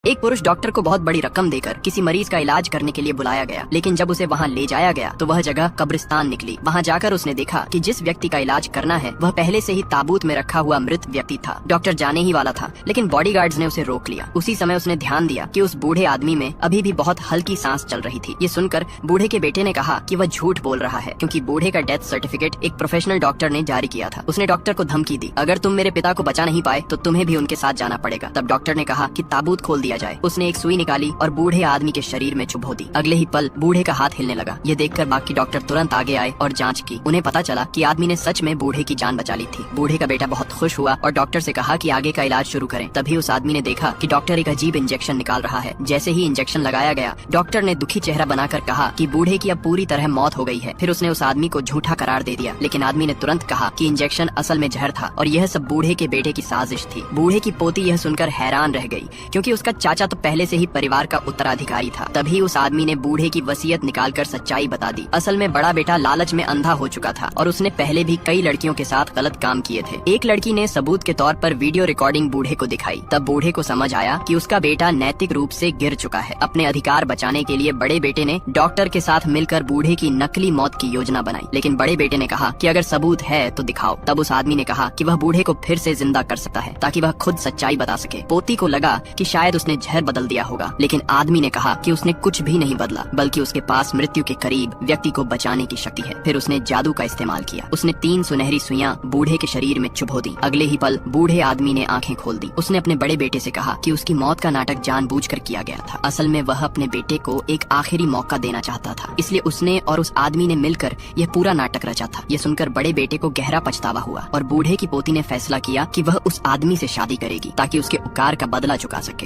एक पुरुष डॉक्टर को बहुत बड़ी रकम देकर किसी मरीज का इलाज करने के लिए बुलाया गया, लेकिन जब उसे वहाँ ले जाया गया तो वह जगह कब्रिस्तान निकली। वहाँ जाकर उसने देखा कि जिस व्यक्ति का इलाज करना है वह पहले से ही ताबूत में रखा हुआ मृत व्यक्ति था। डॉक्टर जाने ही वाला था, लेकिन बॉडीगार्ड्स ने उसे रोक लिया। उसी समय उसने ध्यान दिया कि उस बूढ़े आदमी में अभी भी बहुत हल्की सांस चल रही थी। ये सुनकर बूढ़े के बेटे ने कहा कि वह झूठ बोल रहा है, क्योंकि बूढ़े का डेथ सर्टिफिकेट एक प्रोफेशनल डॉक्टर ने जारी किया था। उसने डॉक्टर को धमकी दी, अगर तुम मेरे पिता को बचा नहीं पाए तो तुम्हें भी उनके साथ जाना पड़ेगा। तब डॉक्टर ने कहा कि ताबूत खोल दिया जाए। उसने एक सुई निकाली और बूढ़े आदमी के शरीर में चुभो दी। अगले ही पल बूढ़े का हाथ हिलने लगा। ये देखकर बाकी डॉक्टर तुरंत आगे आए और जांच की। उन्हें पता चला कि आदमी ने सच में बूढ़े की जान बचा ली थी। बूढ़े का बेटा बहुत खुश हुआ और डॉक्टर से कहा कि आगे का इलाज शुरू करें। तभी उस आदमी ने देखा कि डॉक्टर एक अजीब इंजेक्शन निकाल रहा है। जैसे ही इंजेक्शन लगाया गया, डॉक्टर ने दुखी चेहरा बनाकर कहा कि बूढ़े की अब पूरी तरह मौत हो गई है। फिर उसने उस आदमी को झूठा करार दे दिया, लेकिन आदमी ने तुरंत कहा कि इंजेक्शन असल में जहर था और यह सब बूढ़े के बेटे की साजिश थी। बूढ़े की पोती यह सुनकर हैरान रह गई, क्योंकि उसका चाचा तो पहले से ही परिवार का उत्तराधिकारी था। तभी उस आदमी ने बूढ़े की वसीयत निकालकर सच्चाई बता दी। असल में बड़ा बेटा लालच में अंधा हो चुका था और उसने पहले भी कई लड़कियों के साथ गलत काम किए थे। एक लड़की ने सबूत के तौर पर वीडियो रिकॉर्डिंग बूढ़े को दिखाई। तब बूढ़े को समझ आया कि उसका बेटा नैतिक रूप से गिर चुका है। अपने अधिकार बचाने के लिए बड़े बेटे ने डॉक्टर के साथ मिलकर बूढ़े की नकली मौत की योजना बनाई। लेकिन बड़े बेटे ने कहा कि अगर सबूत है तो दिखाओ। तब उस आदमी ने कहा कि वह बूढ़े को फिर से जिंदा कर सकता है, ताकि वह खुद सच्चाई बता सके। पोती को लगा कि शायद उसने जहर बदल दिया होगा, लेकिन आदमी ने कहा कि उसने कुछ भी नहीं बदला, बल्कि उसके पास मृत्यु के करीब व्यक्ति को बचाने की शक्ति है। फिर उसने जादू का इस्तेमाल किया। उसने 3 सुनहरी सुइयां बूढ़े के शरीर में चुभो दी। अगले ही पल बूढ़े आदमी ने आंखें खोल दी। उसने अपने बड़े बेटे से कहा कि उसकी मौत का नाटक जानबूझकर किया गया था। असल में वह अपने बेटे को एक आखिरी मौका देना चाहता था, इसलिए उसने और उस आदमी ने मिलकर यह पूरा नाटक रचा था। यह सुनकर बड़े बेटे को गहरा पछतावा हुआ और बूढ़े की पोती ने फैसला किया कि वह उस आदमी से शादी करेगी, ताकि उसके उपकार का बदला चुका सके।